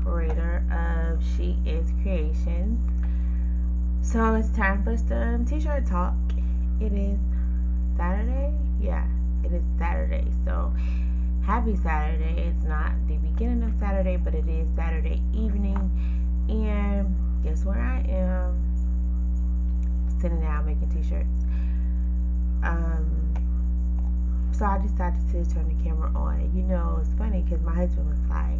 operator of She Is Creations. So it's time for some t-shirt talk. It is Saturday? Yeah, it is Saturday. So happy Saturday. It's not the beginning of Saturday, but it is Saturday evening. And guess where I am? Sitting down making t-shirts. So I decided to turn the camera on. And you know, it's funny because my husband was like,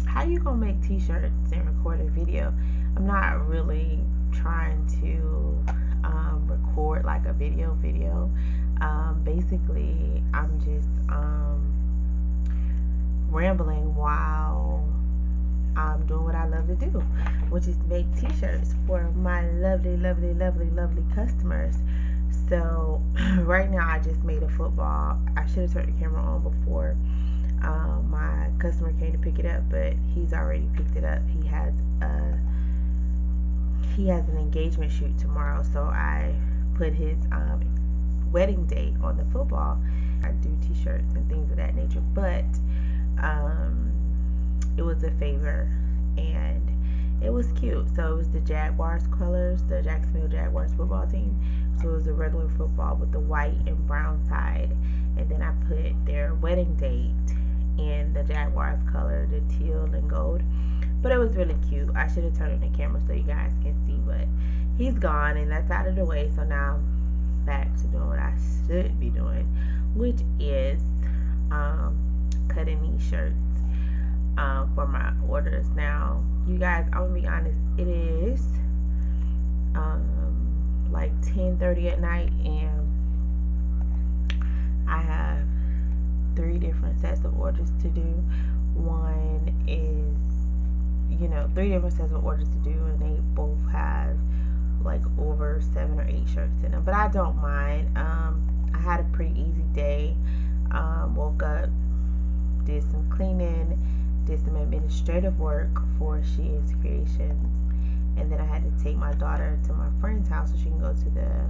how you gonna make t-shirts and record a video? I'm not really trying to record like a video. Basically I'm just rambling while I'm doing what I love to do, which is make t-shirts for my lovely customers. So right now I just made a football. I should have turned the camera on before my customer came to pick it up, but he's already picked it up. He has an engagement shoot tomorrow, so I put his wedding date on the football. I do t-shirts and things of that nature, but it was a favor and it was cute. So it was the Jaguars colors, the Jacksonville Jaguars football team. So it was a regular football with the white and brown side, and then I put their wedding date in the Jaguars color, the teal and gold. But it was really cute. I should have turned on the camera so you guys can see, but he's gone and that's out of the way. So now I'm back to doing what I should be doing, which is cutting these shirts for my orders. Now you guys, I'm gonna be honest, it is like 10:30 at night and I have 3 different sets of orders to do. One is, 3 different sets of orders to do, and they both have like over 7 or 8 shirts in them, but I don't mind. I had a pretty easy day. Woke up, did some cleaning, did some administrative work for She Is Creations, and then I had to take my daughter to my friend's house so she can go to the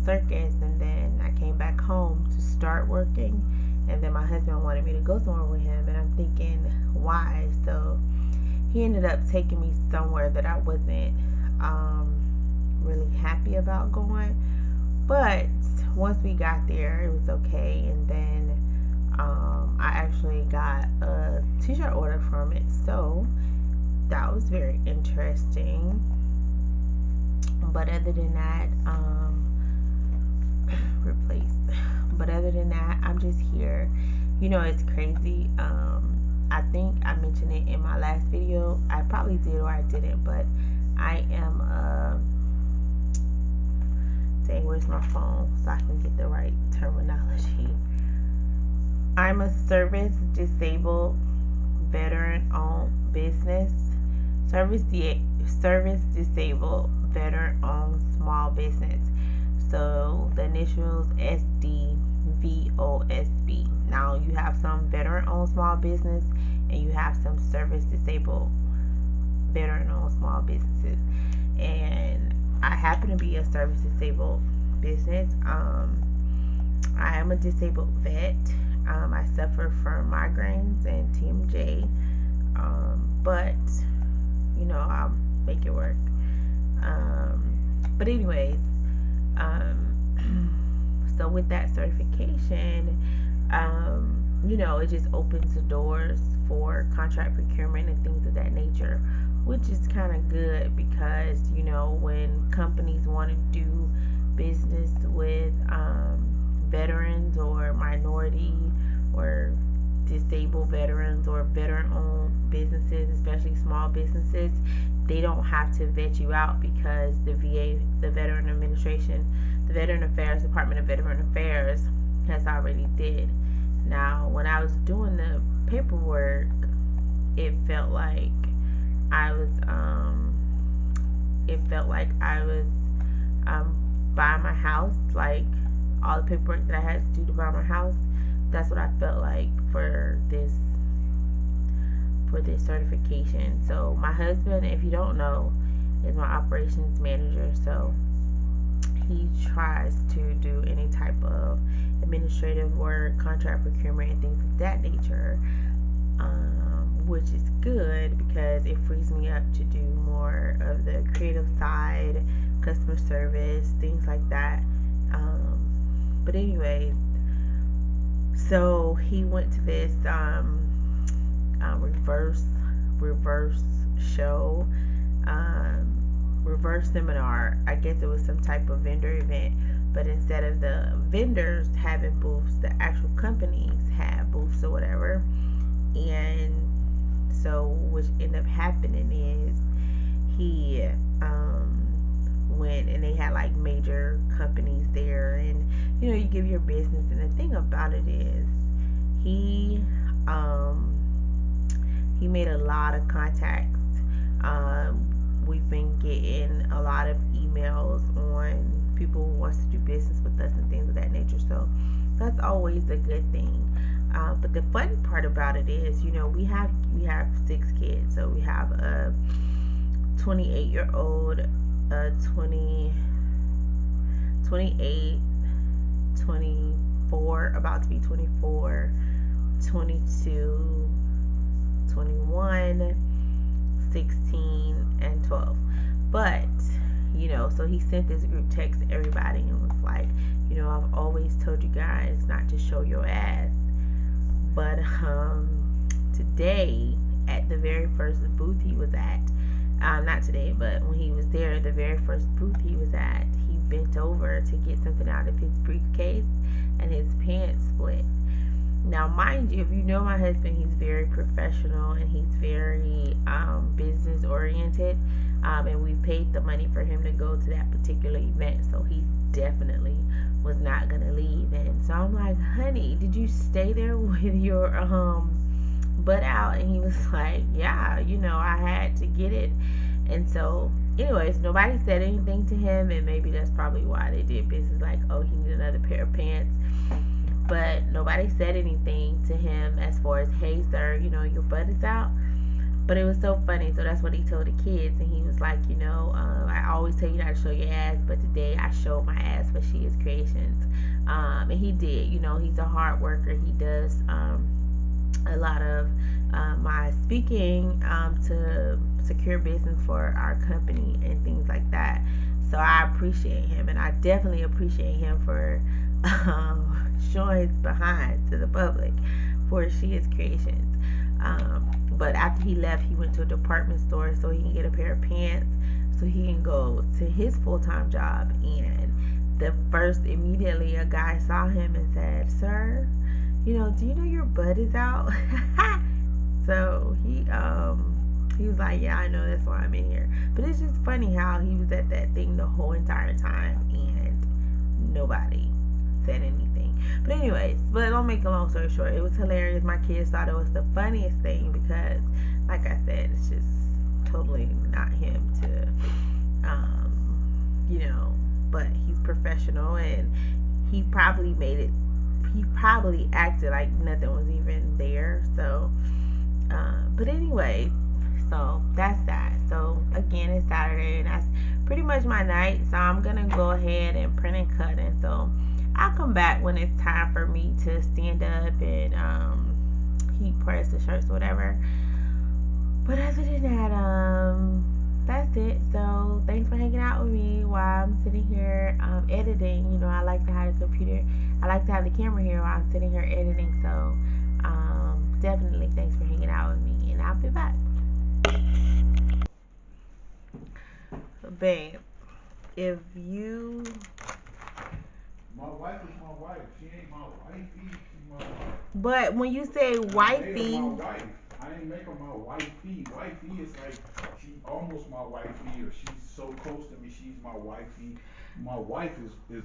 circus, and then I came back home to start working, and then my husband wanted me to go somewhere with him, and I'm thinking, why? So he ended up taking me somewhere that I wasn't really happy about going, but once we got there it was okay. And then I actually got a t-shirt order from it, so that was very interesting. But other than that, I'm just here. It's crazy. I think I mentioned it in my last video. I probably did or I didn't, but I am dang, where's my phone so I can get the right terminology? I'm a service disabled veteran owned business. Service disabled veteran owned small business. So the initials SDVOSB. Now you have some veteran owned small business and you have some service disabled veteran owned small businesses. And I happen to be a service disabled business. I am a disabled vet. I suffer from migraines and TMJ, but I'll make it work. But anyways, so with that certification, it just opens the doors for contract procurement and things of that nature, which is kind of good because when companies want to do business with veterans or minority or disabled veterans or veteran-owned businesses, especially small businesses, they don't have to vet you out because the VA, the Veteran Administration, the Veteran Affairs, Department of Veteran Affairs has already did. Now, when I was doing the paperwork, it felt like I was buying my house, like all the paperwork that I had to do to buy my house. That's what I felt like for this certification. So my husband, if you don't know, is my operations manager. So he tries to do any type of administrative work, contract procurement, and things of that nature. which is good because it frees me up to do more of the creative side, customer service, things like that. But anyways, so he went to this reverse show, reverse seminar. I guess it was some type of vendor event, but instead of the vendors having booths, the actual companies had booths or whatever. And so what ended up happening is he went, and they had like major companies there, and you give your business. And the thing about it is he made a lot of contacts. We've been getting a lot of emails on people who wants to do business with us and things of that nature, so that's always a good thing. But the funny part about it is, we have 6 kids. So we have a 28-year-old, 28, 24, about to be 24, 22, 21, 16, and 12. But, so he sent this group text to everybody and was like, I've always told you guys not to show your ass. But today, at the very first booth he was at, not today, but when he was there, the very first booth he was at, he bent over to get something out of his briefcase, and his pants split. Now, mind you, if you know my husband, he's very professional and he's very business oriented, and we paid the money for him to go to that particular event, so he definitely was not gonna leave. And so I'm like, honey, did you stay there with your butt out? And he was like, yeah, I had to get it. And so anyways, nobody said anything to him, and maybe that's probably why they did business like, oh, he needs another pair of pants. But nobody said anything to him as far as, hey sir, your butt is out. But it was so funny. So that's what he told the kids, and he was like, I always tell you not to show your ass, but today I showed my ass for She Is Creations. And he did. He's a hard worker. He does a lot of my speaking to secure business for our company and things like that. So I appreciate him, and I definitely appreciate him for showing his behind to the public for She Is Creations. But after he left, he went to a department store so he can get a pair of pants so he can go to his full-time job. And immediately a guy saw him and said, sir, do you know your butt is out? So he was like, yeah, I know, that's why I'm in here. But it's just funny how he was at that thing the whole entire time and nobody said anything. But anyways, but don't make a long story short, it was hilarious. My kids thought it was the funniest thing because, like I said, it's just totally not him to, but he's professional, and he probably acted like nothing was even there. So, but anyway, so that's that. So again, it's Saturday, and that's pretty much my night. So I'm gonna go ahead and print and cut, and so I'll come back when it's time for me to stand up and heat press the shirts or whatever. But other than that, that's it. So thanks for hanging out with me while I'm sitting here editing. I like to have the computer. I like to have the camera here while I'm sitting here editing. So definitely thanks for hanging out with me, and I'll be back. Babe, if you... My wife is my wife. She ain't my wifey. She's my wife. But when you say wifey... I ain't make her my wifey. Wifey is like, she's almost my wifey, or she's so close to me, she's my wifey. My wife is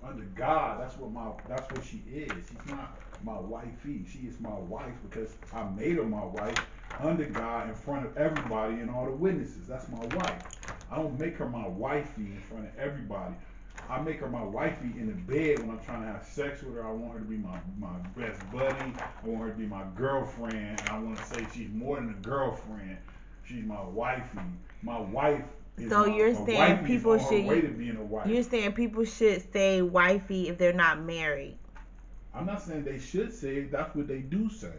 under God. That's what she is. She's not my wifey. She is my wife because I made her my wife under God in front of everybody and all the witnesses. That's my wife. I don't make her my wifey in front of everybody. I make her my wifey in the bed when I'm trying to have sex with her. I want her to be my best buddy. I want her to be my girlfriend. And I want to say she's more than a girlfriend. She's my wifey. My wife is so you're saying people should... way to being a wife. You're saying people should say wifey if they're not married. I'm not saying they should say it. That's what they do say.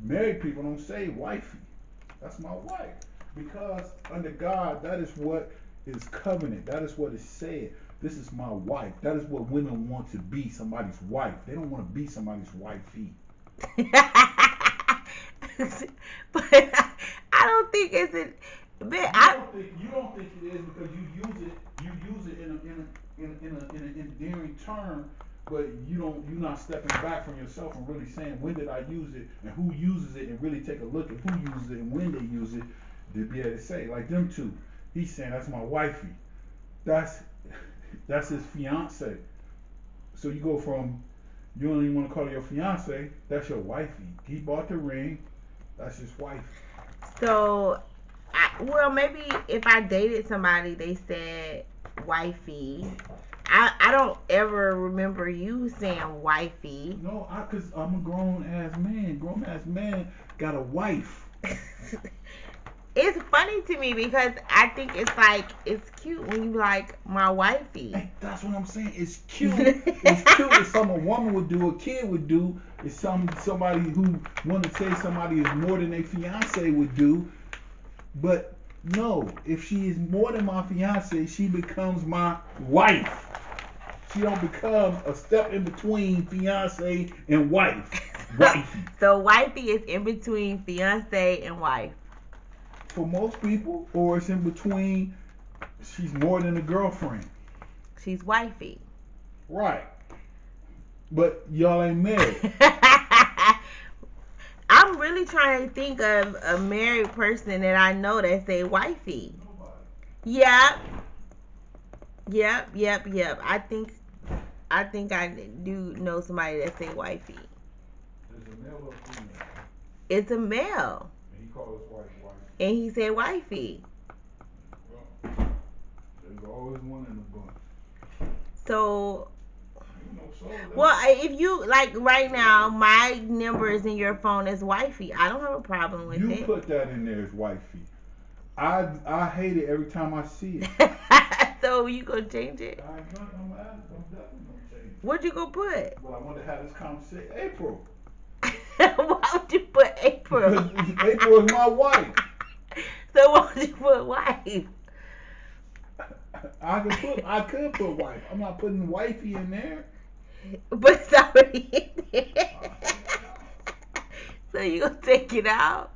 Married people don't say wifey. That's my wife. Because under God, that is what is covenant. That is what is said. This is my wife. That is what women want to be, somebody's wife. They don't want to be somebody's wifey. But I don't think it's a. You don't think it is because you use it in an endearing term, but you're not stepping back from yourself and really saying when did I use it and who uses it and really take a look at who uses it and when they use it to be able to say like them two. He's saying that's my wifey. That's that's his fiance. So you go from you don't even want to call her your fiance. That's your wifey. He bought the ring. That's his wife. So, well, maybe if I dated somebody, they said wifey. I don't ever remember you saying wifey. No, cause I'm a grown ass man. Grown ass man got a wife. It's funny to me because I think it's like it's cute when you like my wifey. Hey, that's what I'm saying. It's cute. It's cute. It's something a woman would do, a kid would do. It's somebody who want to say somebody is more than a fiance would do. But no, if she is more than my fiance, she becomes my wife. She don't become a step in between fiance and wife. Wifey. So wifey is in between fiance and wife. For most people, or it's in between. She's more than a girlfriend. She's wifey. Right. But y'all ain't married. I'm really trying to think of a married person that I know that say wifey. Nobody. Yep. I think I do know somebody that say wifey. There's a male or female. It's a male. And he called his wife wife. And he said wifey. Well, there's always one in the bunch. So, You know, so well, if you like right now, my number is in your phone as wifey. I don't have a problem with you it. put that in there as wifey. I hate it every time I see it. So you gonna change it? I'm definitely gonna change it. What'd you gonna put? Well, I want to have this conversation. April. Why would you put April? Because April is my wife. So why would you put wife? I could put wife. I'm not putting wifey in there. But it's already in there. So you gonna take it out?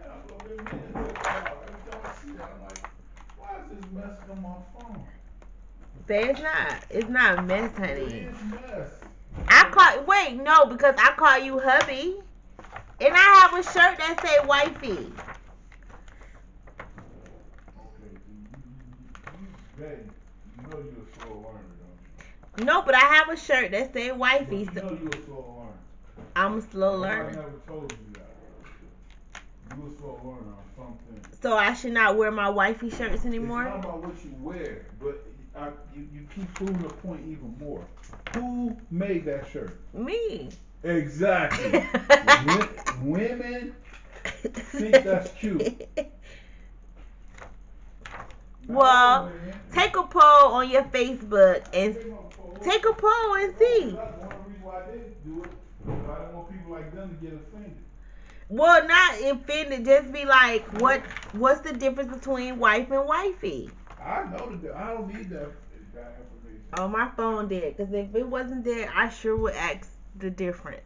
Yeah, I'm gonna take it out. Every time I see that, I'm like, why is this messing on my phone? Say it's not a mess, It honey. is mess. No, because I call you hubby. And I have a shirt that say wifey. Okay, babe, you know you're a slow learner, don't you? No, but I have a shirt that say wifey. But you know you're a slow learner. I'm a slow I learner. never told you that. You're a slow learner on something. So I should not wear my wifey shirts anymore? It's not about what you wear, but you keep proving the point even more. Who made that shirt? Me. Exactly. Women think that's cute. Well, take a poll on your Facebook and take a poll and see. That's one reason why I didn't do it. Because I don't want people like them to get offended. Well, not offended. Just be like, what's the difference between wife and wifey? I know that I don't need that information. Oh, my phone did. Because if it wasn't there, I sure would ask the difference.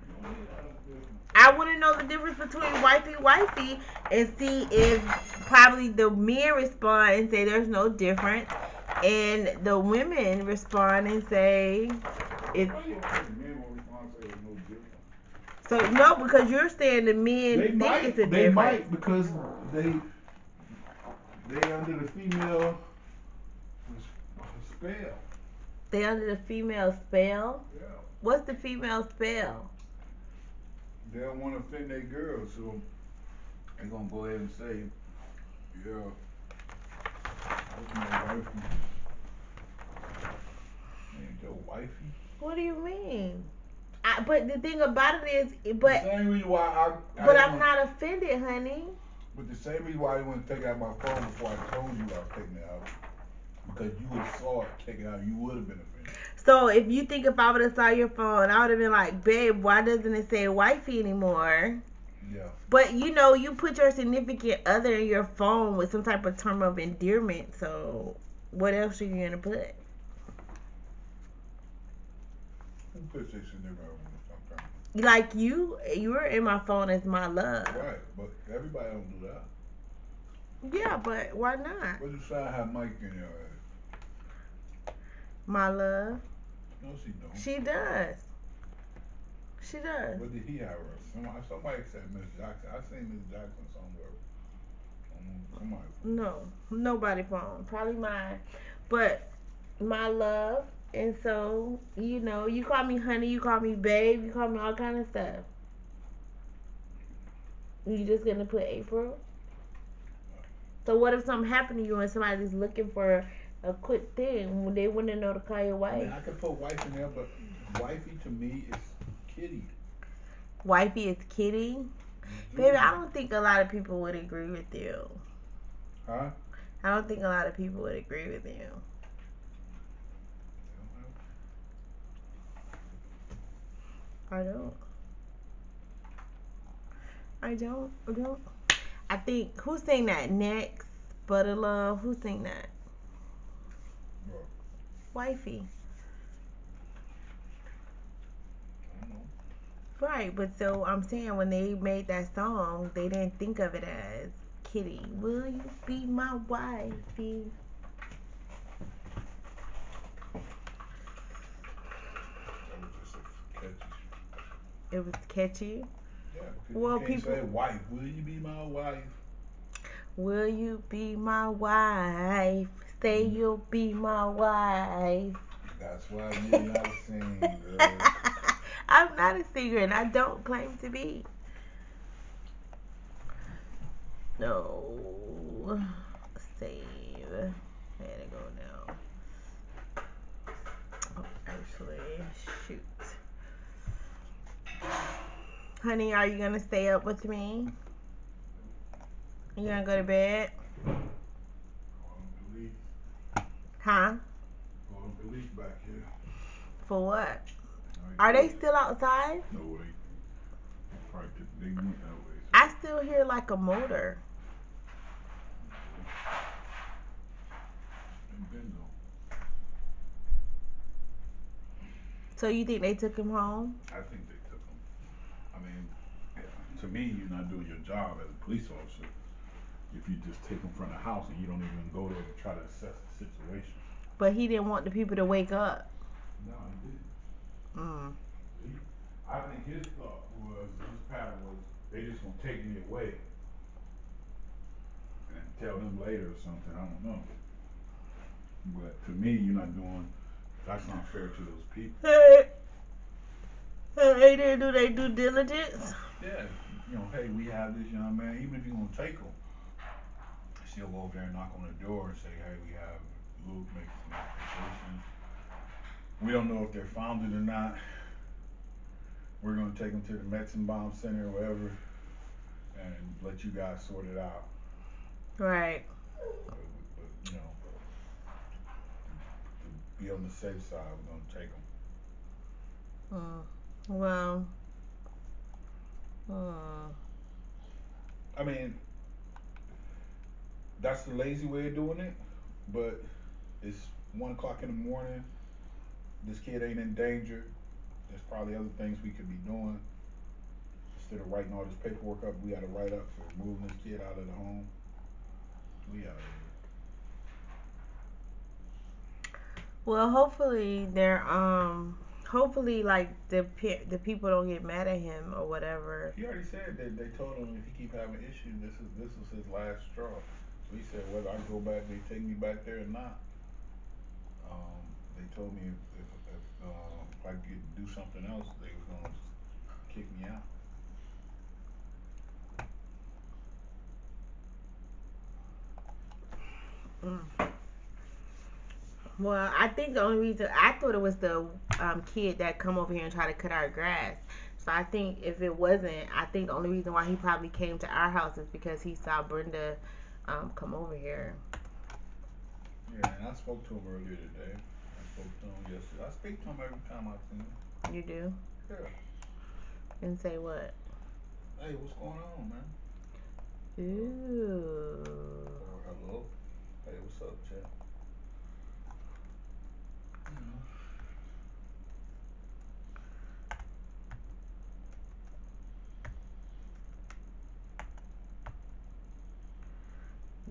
You don't need that information. I want to know the difference between wifey and see if probably the men respond and say there's no difference, and the women respond and say it's. Why do you think men will respond and say there's no difference? So no, because you're saying the men think it's a difference. They might because they under the female spell. They under the female spell. Yeah. What's the female spell? They don't want to offend their girls, so they're gonna go ahead and say, yeah, that's my wifey. Ain't your wifey? What do you mean? But the thing about it is, The but same reason why I'm not offended, honey. But the same reason why I didn't want to take out my phone before I told you I was taking it out. Because you would have saw it, take it out, you would have been offended. So if I would have saw your phone, I would have been like, babe, why doesn't it say wifey anymore? Yeah. But you put your significant other in your phone with some type of term of endearment. So what else are you gonna put? Who puts their significant other in sometimes? Like you were in my phone as my love. Right, but everybody don't do that. Yeah, but why not? What does Shy have Mike in your head? My love. No, she don't. She does. She does. What did he have her? Somebody said Miss Jackson. I seen Miss Jackson somewhere. Somebody. No, nobody phone. Probably mine. But my love. And so, you call me honey, you call me babe, you call me all kind of stuff. You just gonna put April? So what if something happened to you and somebody's looking for a quick thing? They wouldn't know to call your wife. I mean, I could put wife in there, but wifey to me is kitty. Wifey is kitty? Baby, I don't think a lot of people would agree with you. Huh? I don't think a lot of people would agree with you. I don't. I think, who sang that next? Butter Love? Who sang that? Bro. Wifey. I don't know. Right, but so I'm saying when they made that song, they didn't think of it as kitty. Will you be my wifey? That was just a catchy. It was catchy. Yeah, Well, you can't say wife. Will you be my wife? Will you be my wife? Say you'll be my wife. That's why you're not a singer. I'm not a singer and I don't claim to be. No. Save. There to go now. Oh, actually, shoot. Honey, are you going to stay up with me? You going to go to bed? Huh? Going to police back here. For what? Are they still outside? No, they went that way. So. I still hear like a motor. So you think they took him home? I think they took him. I mean, to me, you're not doing your job as a police officer if you just take him from the house and you don't even go there to try to assess the situation. But he didn't want the people to wake up. No, he didn't. I think his thought was, his pattern was, they just gonna take me away and tell them later or something. I don't know. But to me, you're not doing. That's not fair to those people. They didn't do their due diligence. Yeah, hey, we have this young man. Even if you're gonna take him, still go over there and knock on the door and say, hey, we have Luke, make some applications. We don't know if they're founded or not. We're gonna take them to the Metzenbaum Center or whatever, and let you guys sort it out. Right. But to be on the safe side, we're gonna take them. Well. I mean, that's the lazy way of doing it, but it's 1 o'clock in the morning. This kid ain't in danger. There's probably other things we could be doing. Instead of writing all this paperwork up, we gotta write up for moving this kid out of the home. We out of here. Well, hopefully hopefully like the people don't get mad at him or whatever. He already said that they told him if he keep having issues, this was his last straw. So he said whether I go back, they take me back there or not. They told me if I could do something else, they was gonna kick me out. Well, I think the only reason I thought it was the kid that come over here and try to cut our grass. So I think if it wasn't, I think the only reason why he probably came to our house is because he saw Brenda come over here. Yeah, and I spoke to him earlier today. I spoke to him yesterday. I speak to him every time I see him. You do? Yeah. And say what? Hey, what's going on, man? Ooh. Or hello. Hey, what's up, Chet? You know.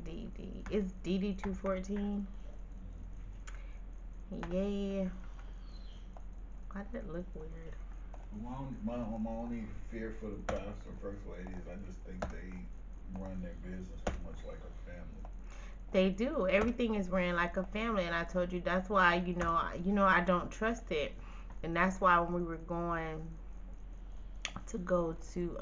DD. It's DD214. Yeah. Why did it look weird? My only fear for the pastor and first lady is I just think they run their business too much like a family. They do. Everything is ran like a family, and I told you that's why I don't trust it, and that's why when we were going to go to